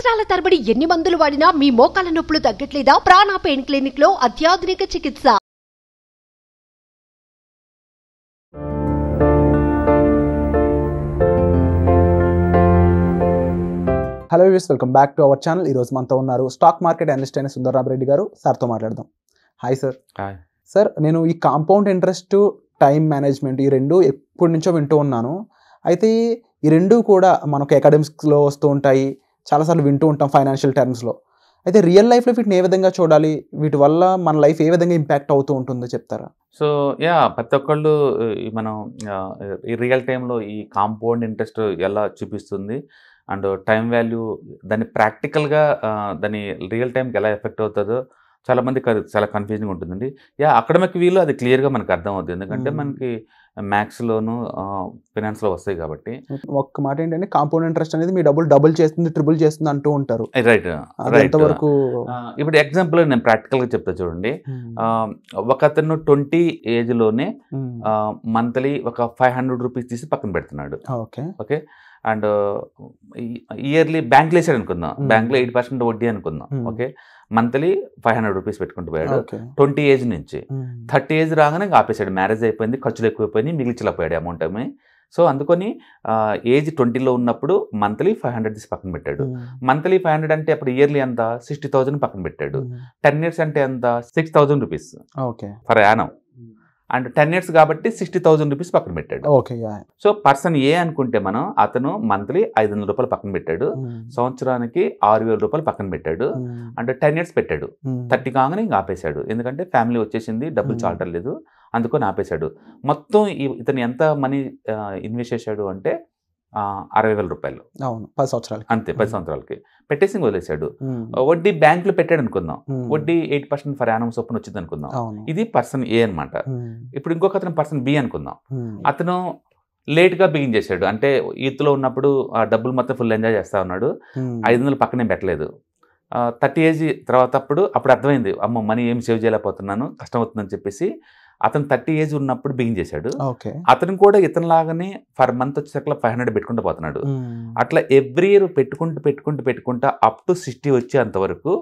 సంవత్సరాల తరబడి ఎన్ని మందులు వాడినా మీ మోకాల నొప్పులు తగ్గట్లేదా? ప్రాణ పెయిన్ క్లినిక్ లో అత్యాధునిక చికిత్స. Hello viewers, welcome back to our channel. ఈరోజు మనతో ఉన్నారు స్టాక్ మార్కెట్ అనలిస్ట్ అయిన సుందరరామ్ రెడ్డి గారు. సార్తో మాట్లాడదాం. Hi sir. హాయ్ సార్, నేను ఈ కాంపౌండ్ ఇంట్రెస్ట్, టైం మేనేజ్మెంట్ ఈ రెండు ఎప్పటి నుంచో వింటూ ఉన్నాను. అయితే ఈ రెండు కూడా మనకు అకాడమిక్స్లో వస్తూ ఉంటాయి, చాలాసార్లు వింటూ ఉంటాం ఫైనాన్షియల్ టర్మ్స్లో. అయితే రియల్ లైఫ్లో వీటిని ఏ విధంగా చూడాలి, వీటి వల్ల మన లైఫ్ ఏ విధంగా ఇంపాక్ట్ అవుతూ ఉంటుందో చెప్తారా? సో ప్రతి ఒక్కళ్ళు మనం ఈ రియల్ టైంలో ఈ కాంపౌండ్ ఇంట్రెస్ట్ ఎలా చూపిస్తుంది అండ్ టైం వాల్యూ దాన్ని ప్రాక్టికల్గా దాని రియల్ టైంకి ఎలా ఎఫెక్ట్ అవుతుందో చాలామంది చాలా కన్ఫ్యూజింగ్ ఉంటుందండి. అకాడమిక్ వ్యూలో అది క్లియర్గా మనకు అర్థం అవుతుంది, ఎందుకంటే మనకి మ్యాథ్స్లోను ఫైనాన్స్లో వస్తాయి కాబట్టి. ఒక్క మాట ఏంటంటే, కాంపౌండ్ ఇంట్రెస్ట్ అనేది మీ డబుల్ చేస్తుంది, ట్రిపుల్ చేస్తుంది అంటూ ఉంటారు. రైట్. ఎంతవరకు? ఇప్పుడు ఎగ్జాంపుల్ నేను ప్రాక్టికల్గా చెప్తా చూడండి. ఒక అతను 20 ఏజ్లోనే మంత్లీ ఒక 500 రూపీస్ తీసి పక్కన పెడుతున్నాడు. ఓకే. అండ్ ఇయర్లీ బ్యాంక్లో వేసాడు అనుకుందాం, బ్యాంక్లో 8% వడ్డీ అనుకుందాం. ఓకే, మంత్లీ 500 రూపీస్ పెట్టుకుంటూ పోయాడు 20 ఏజ్ నుంచి. 30 ఏజ్ రాగానే ఆపేశాడు, మ్యారేజ్ అయిపోయింది, ఖర్చులు ఎక్కువైపోయినాయి, మిగిలిచలేకపోయాడు అమౌంట్ ఏమి. సో అందుకని ఏజ్ 20లో ఉన్నప్పుడు మంత్లీ 500 తీసి పక్కన పెట్టాడు. మంత్లీ 500 అంటే అప్పుడు ఇయర్లీ ఎంత 60,000 పక్కన పెట్టాడు. 10 ఇయర్స్ అంటే ఎంత 6,000 rupees for annum. And 10 years కాబట్టి 60,000 రూపీస్ పక్కన పెట్టాడు. సో పర్సన్ ఏ అనుకుంటే మనం, అతను మంత్లీ 500 రూపాయలు పక్కన పెట్టాడు, సంవత్సరానికి 6,000 రూపాయలు పక్కన పెట్టాడు. అంటే 10 ఇయర్స్ పెట్టాడు. 30 కాగానే ఇంకా ఆపేశాడు, ఎందుకంటే ఫ్యామిలీ వచ్చేసింది, డబ్బులు చాలటం లేదు, అందుకొని ఆపేశాడు. మొత్తం ఇతను ఎంత మనీ ఇన్వెస్ట్ చేశాడు అంటే 60,000 రూపాయలు. 10 సంవత్సరాలకి అంతే, 10 సంవత్సరాలకి పెట్టేసి వదిలేశాడు. వడ్డీ బ్యాంకులో పెట్టాడు అనుకుందాం, వడ్డీ 8% ఫర్ యానం చొప్పున వచ్చింది అనుకుందాం. ఇది పర్సన్ ఏ అనమాట. ఇప్పుడు ఇంకొక అతను పర్సన్ బి అనుకుందాం. అతను లేట్గా బిగిన్ చేశాడు, అంటే యూత్లో ఉన్నప్పుడు ఆ డబ్బులు మొత్తం ఫుల్ ఎంజాయ్ చేస్తా ఉన్నాడు, 500 పక్కనే పెట్టలేదు. 30 ఏజ్ తర్వాత అప్పుడు అర్థమైంది, అమ్మో మనీ ఏం సేవ్ చేయలేకపోతున్నాను, కష్టం అవుతుందని చెప్పేసి అతను 30 ఏజ్ ఉన్నప్పుడు బిగిన్ చేశాడు. అతను కూడా ఇతనిలాగానే ఫర్ మంత్ వచ్చేసరికి 500 పెట్టుకుంటూ పోతున్నాడు. అట్లా ఎవ్రీ ఇయర్ పెట్టుకుంటా అప్ టు 60 వచ్చేంత వరకు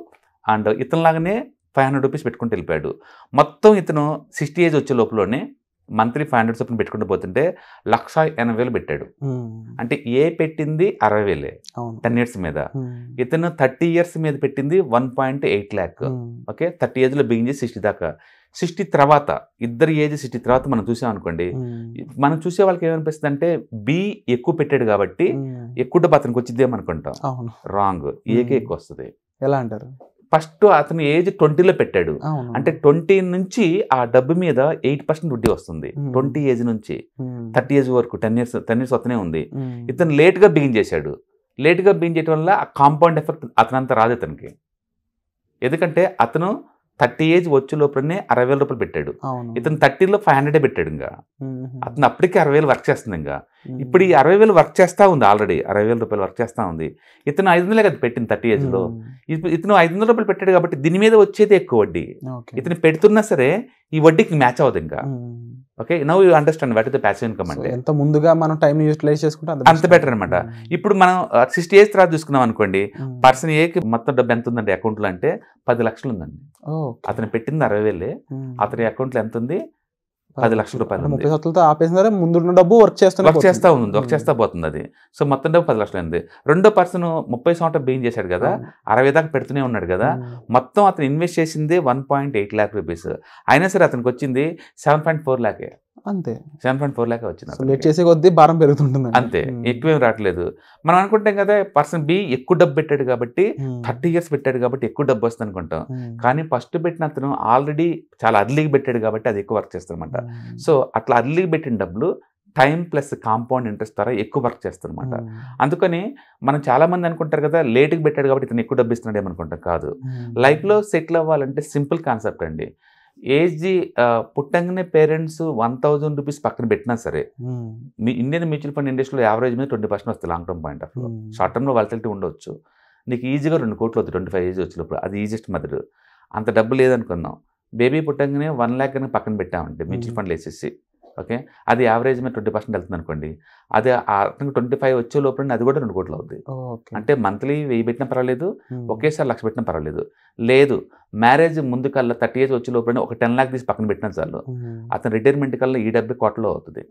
అండ్ ఇతనిలాగానే 500 రూపీస్ పెట్టుకుంటూ వెళ్ళిపోయాడు. మొత్తం ఇతను 60 ఏజ్ వచ్చే లోపలనే మంత్లీ 500 చొప్పున పెట్టుకుంటూ పోతుంటే 1,80,000 పెట్టాడు. అంటే ఏ పెట్టింది 60,000 10 ఇయర్స్ మీద. ఇతను 30 ఇయర్స్ మీద పెట్టింది 1.8 lakh. ఓకే, 30 ఏజ్లో బిగిన్ చేసి 60 దాకా. 60 తర్వాత ఇద్దరు ఏజ్ 60 తర్వాత మనం చూసాం అనుకోండి, మనం చూసే వాళ్ళకి ఏమనిపిస్తుంది అంటే బి ఎక్కువ పెట్టాడు కాబట్టి ఎక్కువ డబ్బు అతనికి వచ్చిద్దేమో అనుకుంటాం. రాంగ్, ఏకే ఎక్కువ వస్తుంది. ఎలా అంటారు? ఫస్ట్ అతను ఏజ్ 20లో పెట్టాడు, అంటే 20 నుంచి ఆ డబ్బు మీద 8% వడ్డీ వస్తుంది. 20 ఏజ్ నుంచి 30 ఏజ్ వరకు 10 ఇయర్స్ వస్తూనే ఉంది. ఇతను లేట్గా బిగిన్ చేశాడు. లేట్గా బిగిన్ చేయడం వల్ల ఆ కాంపౌండ్ ఎఫెక్ట్ అతనంతా రాదు ఇతనికి, ఎందుకంటే అతను 30 ఏజ్ వచ్చే లోపలనే 60,000 రూపాయలు పెట్టాడు. ఇతను 30లో 500 పెట్టాడు. ఇంకా అతను అప్పటికే 60,000 వర్క్ చేస్తుంది. ఇంకా ఇప్పుడు ఈ 60,000 వర్క్ చేస్తూ ఉంది, ఆల్రెడీ 60,000 రూపాయలు వర్క్ చేస్తూ ఉంది. ఇతను 500 కదా పెట్టింది 30 ఏజ్లో. ఇతను 500 రూపాయలు పెట్టాడు కాబట్టి దీని మీద వచ్చేది ఎక్కువ వడ్డీ. ఇతను పెడుతున్నా సరే ఈ వడ్డీకి మ్యాచ్ అవ్వదు ఇంకా. Okay, now you understand what is the passive income అంటే. ఎంత ముందుగా మనం టైం యూటిలైజ్ చేసుకుంటే అంత బెటర్ అనమాట. ఇప్పుడు మనం 60 ఏజ్ తర్వాత చూసుకున్నాం అనుకోండి, పర్సన్ ఏకి మొత్తం డబ్బు ఎంత ఉందండి అకౌంట్లో అంటే 10 లక్షలు ఉందండి. అతను పెట్టింది 60,000, అతని అకౌంట్లో ఎంత ఉంది 10 లక్షల రూపాయలు. 30 సంవత్సరాలతో ఆపేసిన ముందు డబ్బు వర్క్ చేస్తా పోతుంది అది. సో మొత్తం డబ్బు 10 లక్షలు ఉంది. రెండో పర్సన్ 30 సంవత్సరాలు బిగిన్ చేశాడు కదా, 60 దాకా పెడుతూనే ఉన్నాడు కదా, మొత్తం అతను ఇన్వెస్ట్ చేసింది 1.8 lakh రూపీస్. అయినా సరే అతనికి వచ్చింది 7.4 lakh. అంతే, 7.4 lakh వచ్చింది. లేట్ చేసే కొద్దీ భారం పెరుగుతుంటుంది. అంతే, ఎక్కువేం రావట్లేదు. మనం అనుకుంటాం కదా పర్సన్ బి ఎక్కువ డబ్బు పెట్టాడు కాబట్టి 30 ఇయర్స్ పెట్టాడు కాబట్టి ఎక్కువ డబ్బు వస్తుంది అనుకుంటాం. కానీ ఫస్ట్ పెట్టిన అతను ఆల్రెడీ చాలా అర్లీకి పెట్టాడు కాబట్టి అది ఎక్కువ వర్క్ చేస్తుంది అనమాట. సో అట్లా అర్లీకి పెట్టిన డబ్బులు టైం ప్లస్ కాంపౌండ్ ఇంట్రెస్ట్ ద్వారా ఎక్కువ వర్క్ చేస్తుంది అనమాట. అందుకని మనం చాలా మంది అనుకుంటారు కదా లేట్కి పెట్టాడు కాబట్టి ఇతను ఎక్కువ డబ్బు ఇస్తున్నాడు ఏమనుకుంటాం. కాదు, లైఫ్లో సెటిల్ అవ్వాలంటే సింపుల్ కాన్సెప్ట్ అండి. ఏజ్ పుట్టంగానే పేరెంట్స్ 1,000 రూపీస్ పక్కన పెట్టినా సరే, మీ ఇండియన్ మ్యూచువల్ ఫండ్ ఇండస్ట్రీలో యావరేజ్ మీద 20% వస్తుంది long term point of view. Short టర్మ్లో వాలటిలిటీ ఉండవచ్చు. నీకు ఈజీగా 2 కోట్లు వద్దు 25 ఏజ్ వచ్చినప్పుడు, అది ఈజియెస్ట్ మెథడ్. అంత డబ్బు లేదనుకుందాం, బేబీ పుట్టంగానే 1 lakh పక్కన పెట్టామంటే మ్యూచువల్ ఫండ్లు వేసేసి ఓకే, అది యావరేజ్ మీద 20% వెళ్తుంది అనుకోండి, అది 25 వచ్చే లోపల అది కూడా 2 కోట్లు అవుతుంది. అంటే మంత్లీ 1000 పెట్టినా పర్వాలేదు, ఒకేసారి 1,00,000 పెట్టినా పర్వాలేదు. లేదు మ్యారేజ్ ముందు కల్లా 30 years వచ్చే లోపల ఒక 10 lakhs తీసి పక్కన పెట్టినా చాలు, అతను రిటైర్మెంట్ కల్లా ఈ 70 కోట్లు అవుతుంది.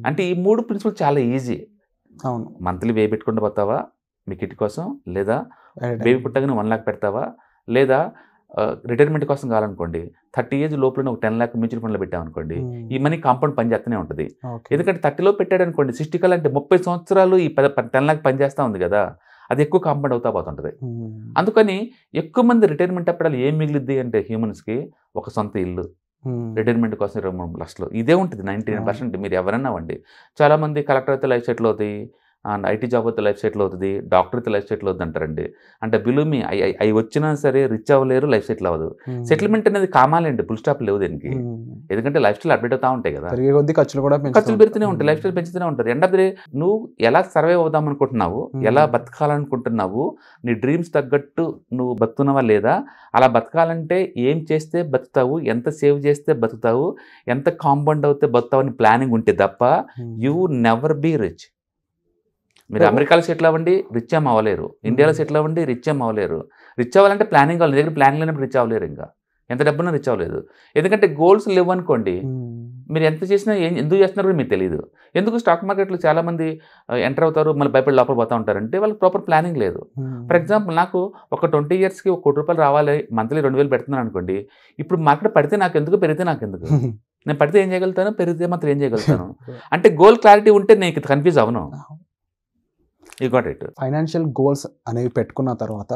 అంటే ఈ 3 ప్రిన్సిపల్ చాలా ఈజీ. అవును, మంత్లీ 1000 పెట్టుకుంటూ పోతావా మీ కిట్ కోసం, లేదా బేబీ పుట్టగానే 1 lakh పెడతావా, లేదా రిటైర్మెంట్ కోసం కావాలనుకోండి 30 years లోపల ఒక 10 lakh మ్యూచువల్ ఫండ్లో పెట్టామనుకోండి, ఈ మనీ కాంపౌండ్ పని చేస్తూనే ఉంటుంది. ఎందుకంటే 30లో పెట్టాడు అనుకోండి, 60 కల్లా అంటే 30 సంవత్సరాలు ఈ 10 lakh పని చేస్తూ ఉంది కదా, అది ఎక్కువ కాంపౌండ్ అవుతా పోతుంటుంది. అందుకని ఎక్కువ మంది రిటైర్మెంట్ అప్పుడు ఏం మిగిలిద్ది అంటే హ్యూమన్స్కి ఒక సొంత ఇల్లు, రిటైర్మెంట్ కోసం 23 లక్షలు ఇదే ఉంటుంది. 99% మీరు ఎవరన్నా అవ్వండి. చాలామంది కలెక్టర్ అయితే లైఫ్ సెటిల్ అవుతాయి, అండ్ ఐటీ జాబ్ అయితే లైఫ్ సెటిల్ అవుతుంది, డాక్టర్ అయితే లైఫ్ సెటిల్ అవుతుంది అంటారండి. అంటే బిలుమి అవి వచ్చినా సరే రిచ్ అవ్వలేరు, లైఫ్ సెటిల్ అవ్వదు. సెటిల్మెంట్ అనేది కామాలండి, ఫుల్ స్టాప్ లేవు దీనికి. ఎందుకంటే లైఫ్ స్టైల్ అప్డేట్ అవుతా ఉంటాయి కదా, ఖర్చులు పెరుగుతూనే ఉంటాయి, లైఫ్ స్టైల్ పెంచుతూనే ఉంటుంది. ఎండ్ ఆఫ్ ది డే నువ్వు ఎలా సర్వైవ్ అవుదాం అనుకుంటున్నావు, ఎలా బతకాలనుకుంటున్నావు, నీ డ్రీమ్స్ తగ్గట్టు నువ్వు బతుకున్నావా లేదా, అలా బతకాలంటే ఏం చేస్తే బతుకుతావు, ఎంత సేవ్ చేస్తే బతుకుతావు, ఎంత కాంపౌండ్ అవుతే బతుకుతావు అని ప్లానింగ్ ఉంటే తప్ప యూ నెవర్ బీ రిచ్. మీరు అమెరికాలో సెటిల్ అవ్వండి, రిచ్ ఏం అవ్వలేరు. ఇండియాలో సెటిల్ అవ్వండి, రిచ్ ఏం అవ్వలేరు. రిచ్ అవ్వాలంటే ప్లానింగ్ కావాలి. దగ్గర ప్లానింగ్ లేనప్పుడు రిచ్ అవ్వలేరు. ఇంకా ఎంత డబ్బున్నా రిచ్ అవ్వలేదు. ఎందుకంటే గోల్స్ లేవు అనుకోండి, మీరు ఎంత చేసినా ఎందుకు చేస్తున్నారో కూడా మీకు తెలియదు. ఎందుకు స్టాక్ మార్కెట్లో చాలామంది ఎంటర్ అవుతారు, మళ్ళీ భయపడి లోపల పోతూ ఉంటారంటే వాళ్ళకి ప్రాపర్ ప్లానింగ్ లేదు. ఫర్ ఎగ్జాంపుల్ నాకు ఒక 20 yearsకి 1 కోటి రూపాయలు రావాలి, మంత్లీ 2,000 పెడుతున్నాను అనుకోండి. ఇప్పుడు మార్కెట్ పడితే నాకు ఎందుకు, పెరిగితే నాకు ఎందుకు, నేను పడితే ఏం చేయగలుగుతాను, పెరిగితే మాత్రం ఏం చేయగలుగుతాను. అంటే గోల్ క్లారిటీ ఉంటే నేను కన్ఫ్యూజ్ అవను. You got it. Financial goals అనేవి పెట్టుకున్న తర్వాత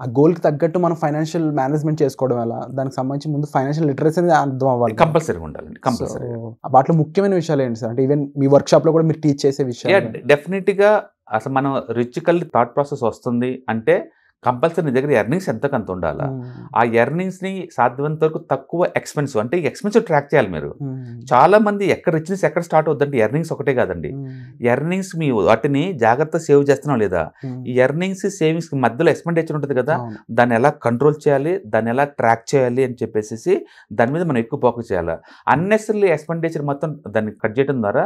ఆ గోల్కి తగ్గట్టు మనం ఫైనాన్షియల్ మేనేజ్మెంట్ చేసుకోవడం ఎలా, దానికి సంబంధించి ముందు ఫైనాన్షియల్ లిటరసీ అర్థం అవ్వాలి, కంపల్సరీగా ఉండాలండి. కంపల్సరీ. వాటిలో ముఖ్యమైన విషయాలు ఏంటి సార్? అంటే ఈవెన్ మీ వర్క్షాప్లో కూడా మీరు టీచ్ చేసే విషయాలు. డెఫినెట్గా అసలు మనం రిచ్కల్ థాట్ ప్రాసెస్ వస్తుంది అంటే కంపల్సరీ నీ దగ్గర ఎర్నింగ్స్ ఎంతకంత ఉండాలా. ఆ ఎర్నింగ్స్ని సాధ్యమైనంత వరకు తక్కువ ఎక్స్పెన్సివ్, అంటే ఎక్స్పెన్సివ్ ట్రాక్ చేయాలి మీరు. చాలా మంది ఎక్కడ రిచ్నెస్ ఎక్కడ స్టార్ట్ అవుతుందంటే ఎర్నింగ్స్ ఒకటే కాదండి, ఎర్నింగ్స్ మీ వాటిని జాగ్రత్త సేవ్ చేస్తున్నాం లేదా, ఈ ఎర్నింగ్స్ సేవింగ్స్ మధ్యలో ఎక్స్పెండిచర్ ఉంటుంది కదా, దాన్ని ఎలా కంట్రోల్ చేయాలి, దాన్ని ఎలా ట్రాక్ చేయాలి అని చెప్పేసి దాని మీద మనం ఎక్కువ ఫోకస్ చేయాలి. అన్నెసరీ ఎక్స్పెండిచర్ మొత్తం దాన్ని కట్ చేయడం ద్వారా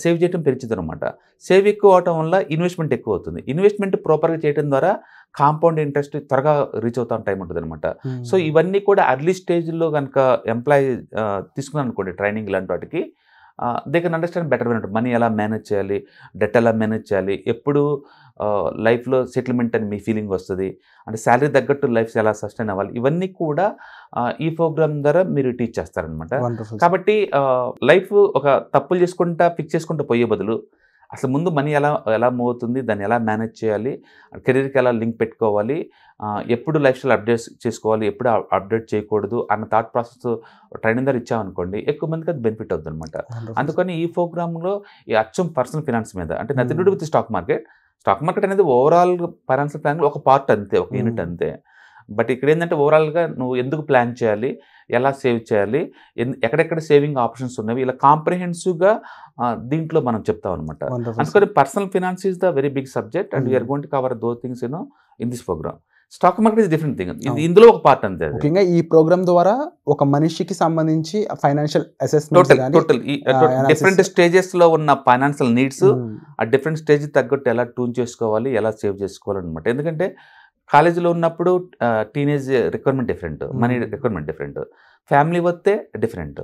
సేవ్ చేయడం పెంచుతుంది అనమాట. సేవ్ ఎక్కువ అవటం వల్ల ఇన్వెస్ట్మెంట్ ఎక్కువ అవుతుంది. ఇన్వెస్ట్మెంట్ ప్రాపర్గా చేయడం ద్వారా కాంపౌండ్ ఇంట్రెస్ట్ త్వరగా రీచ్ అవుతా టైం ఉంటుంది అనమాట. సో ఇవన్నీ కూడా అర్లీ స్టేజ్లో కనుక ఎంప్లాయీ తీసుకున్నాను అనుకోండి ట్రైనింగ్ లాంటి వాటికి, they can understand better way. Money ఎలా మేనేజ్ చేయాలి, డెట్ ఎలా మేనేజ్ చేయాలి, ఎప్పుడు లైఫ్లో సెటిల్మెంట్ అని మీ ఫీలింగ్ వస్తుంది, అంటే శాలరీ తగ్గట్టు లైఫ్ ఎలా సస్టైన్ అవ్వాలి, ఇవన్నీ కూడా ఈ ప్రోగ్రామ్ ద్వారా మీరు టీచ్ చేస్తారనమాట. కాబట్టి లైఫ్ ఒక తప్పులు చేసుకుంటా ఫిక్స్ చేసుకుంటూ పోయే బదులు అసలు ముందు మనీ ఎలా మూవ్ అవుతుంది, దాన్ని ఎలా మేనేజ్ చేయాలి, కెరీర్కి ఎలా లింక్ పెట్టుకోవాలి, ఎప్పుడు లైఫ్ స్టైల్ అప్డేట్ చేసుకోవాలి, ఎప్పుడు అప్డేట్ చేయకూడదు అన్న థాట్ ప్రాసెస్ ట్రైనింగ్ ద్వారా ఇచ్చామనుకోండి ఎక్కువ మందికి అది బెనిఫిట్ అవుతుంది అనమాట. అందుకని ఈ ప్రోగ్రాంలో ఈ అచ్చం పర్సనల్ ఫినాన్స్ మీద, అంటే nothing to do with stock market అనేది ఓవరాల్ ఫైనాన్షియల్ ప్లాన్ ఒక పార్ట్ అంతే, ఒక యూనిట్ అంతే. బట్ ఇక్కడ ఏంటంటే ఓవరాల్గా నువ్వు ఎందుకు ప్లాన్ చేయాలి, ఎలా సేవ్ చేయాలి, ఎక్కడెక్కడ సేవింగ్ ఆప్షన్స్ ఉన్నవి, ఇలా కాంప్రిహెన్సివ్గా దీంట్లో మనం చెప్తాం అనమాట. అందుకని personal finance is the very big subject and we're going to cover those things in this program. Stock market is different thing, ఇందులో ఒక పార్ట్ అంతే. ముఖ్యంగా ఈ ప్రోగ్రామ్ ద్వారా ఒక మనిషికి సంబంధించి financial assessment total different stages లో ఉన్న ఫైనాన్షియల్ నీడ్స్ ఆ డిఫరెంట్ స్టేజ్ తగ్గట్టు ఎలా ట్యూన్ చేసుకోవాలి, ఎలా సేవ్ చేసుకోవాలి అనమాట. ఎందుకంటే కాలేజీలో ఉన్నప్పుడు teenage requirement different, money requirement different, family వస్తే డిఫరెంట్.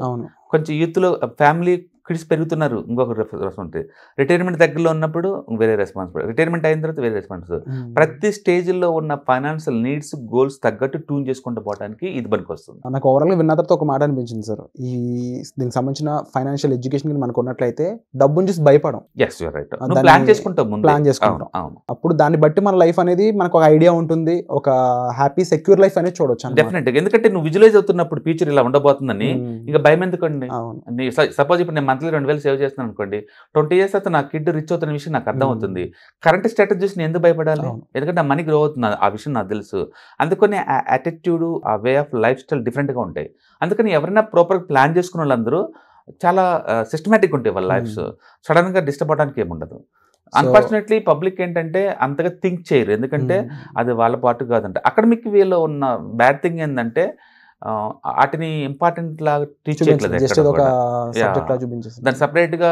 కొంచెం యూత్లో ఫ్యామిలీ కిడ్స్ పెరుగుతున్నారు, ఇంకొక రెస్పాన్సిబిలిటీ. రిటైర్మెంట్ దగ్గరలో ఉన్నప్పుడు వేరే రెస్పాన్సిబిలిటీ, రిటైర్మెంట్ అయిన తర్వాత వేరే రెస్పాన్సిబిలిటీ. ప్రతి స్టేజ్లో ఉన్న ఫైనాన్షియల్ నీడ్స్ గోల్స్ తగ్గట్టు ట్యూన్ చేసుకుంటూ పోవడానికి ఇది పనికి వస్తుంది. నాకు ఓవరాల్గా విన్న తర్వాత ఒక మాట అనిపించింది సార్, దీనికి సంబంధించిన ఫైనాన్షియల్ ఎడ్యుకేషన్ మనకు ఉన్నట్లయితే డబ్బుని చూసి భయపడం. Yes you are right, plan చేసుకుంటాం. అప్పుడు దాన్ని బట్టి మన లైఫ్ అనేది మనకు ఒక ఐడియా ఉంటుంది, ఒక హ్యాపీ సెక్యూర్ లైఫ్ అనేది చూడొచ్చు డెఫినెట్గా. ఎందుకంటే నువ్వు విజువలైజ్ అవుతున్నప్పుడు ఫ్యూచర్ ఇలా ఉండబోతుందని ఇంకా భయం ఎందుకండి. సపోజ్ ఇప్పుడు నేను మంత్లీ 2,000 సేవ్ చేస్తున్నాను అనుకోండి, 20 years అయితే నా కిడ్ రిచ్ అవుతున్న విషయం నాకు అర్థం అవుతుంది. కరెంట్ స్ట్రాటజీస్ నేను ఎందుకు భయపడాలి, ఎందుకంటే నా మనీ గ్రో అవుతుంది, ఆ విషయం నాకు తెలుసు. అందుకని ఆ యాటిట్యూడ్, ఆ వే ఆఫ్ లైఫ్ స్టైల్ డిఫరెంట్గా ఉంటాయి. అందుకని ఎవరైనా ప్రాపర్గా ప్లాన్ చేసుకున్న వాళ్ళందరూ చాలా సిస్టమేటిక్గా ఉంటాయి వాళ్ళ లైఫ్స్, సడన్గా డిస్టర్బ్ అవడానికి ఏముండదు. అన్ఫార్చునేట్లీ పబ్లిక్ ఏంటంటే అంతగా థింక్ చేయరు, ఎందుకంటే అది వాళ్ళ పాటు కాదంటే. అకాడమిక్ వేలో ఉన్న బ్యాడ్ థింగ్ ఏంటంటే వాటిని ఇంపార్టెంట్ లాగా టీచ్ చేయట్లేదు జస్ట్ ఎక్కడ ఒక కూడా. సబ్జెక్ట్ లా చూపించేసి దాని సపరేట్గా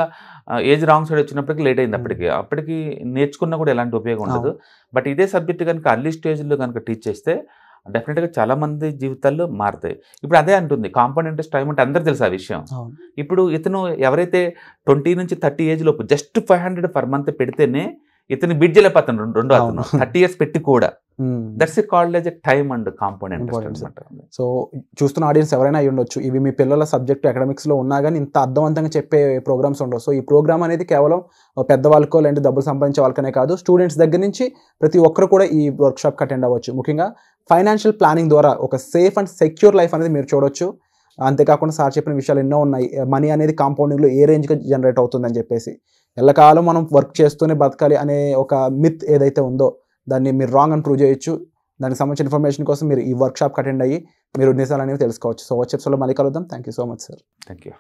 ఏజ్ రాంగ్ సైడ్ వచ్చినప్పటికీ లేట్ అయింది. అప్పటికి నేర్చుకున్నా కూడా ఎలాంటి ఉపయోగం ఉండదు. బట్ ఇదే సబ్జెక్ట్ కనుక అర్లీ స్టేజ్లో కనుక టీచ్ చేస్తే డెఫినెట్గా చాలా మంది జీవితాల్లో మారుతాయి. ఇప్పుడు అదే అంటుంది కాంపౌండ్ ఇంట్రెస్ట్ టైం అంటే అందరూ తెలుసు ఆ విషయం. ఇప్పుడు ఇతను ఎవరైతే 20 నుంచి 30 ఏజ్ లోపు జస్ట్ 500 పర్ మంత్ పెడితేనే ఇతను బిడ్ చేయలేకపోతాను. రెండో అతను 30 years పెట్టి కూడా that's called as a time and compound interest. So చూస్తున్న ఆడియన్స్ ఎవరైనా అయి ఉండొచ్చు, ఇవి మీ పిల్లల సబ్జెక్ట్ అకాడమిక్స్లో ఉన్నా కానీ ఇంత అర్థవంతంగా చెప్పే ప్రోగ్రామ్స్ ఉండవు. సో ఈ ప్రోగ్రామ్ అనేది కేవలం పెద్దవాళ్ళకో లేదంటే డబ్బులు సంపాదించే వాళ్ళకనే కాదు, స్టూడెంట్స్ దగ్గర నుంచి ప్రతి ఒక్కరు కూడా ఈ వర్క్షాప్కి అటెండ్ అవ్వచ్చు. ముఖ్యంగా ఫైనాన్షియల్ ప్లానింగ్ ద్వారా ఒక సేఫ్ అండ్ సెక్యూర్ లైఫ్ అనేది మీరు చూడొచ్చు. అంతేకాకుండా సార్ చెప్పిన విషయాలు ఎన్నో ఉన్నాయి. మనీ అనేది కాంపౌండింగ్లో ఏ రేంజ్గా జనరేట్ అవుతుందని చెప్పేసి, ఎల్లకాలం మనం వర్క్ చేస్తూనే బతకాలి అనే ఒక మిత్ ఏదైతే ఉందో దాన్ని మీరు రాంగ్ అని ప్రూవ్ చేయొచ్చు. దానికి సంబంధించిన ఇన్ఫర్మేషన్ కోసం మీరు ఈ వర్క్షాప్కి అటెండ్ అయ్యి మీరు నిజాలు అనేవి తెలుసుకోవచ్చు. సో వచ్చే ఎపిసోడ్లో మళ్ళీ కలుద్దాం. Thank you so much sir. Thank you.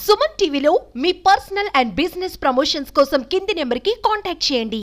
Suman టీవీలో మీ పర్సనల్ అండ్ బిజినెస్ ప్రమోషన్స్ కోసం కింది నెంబర్కి కాంటాక్ట్ చేయండి.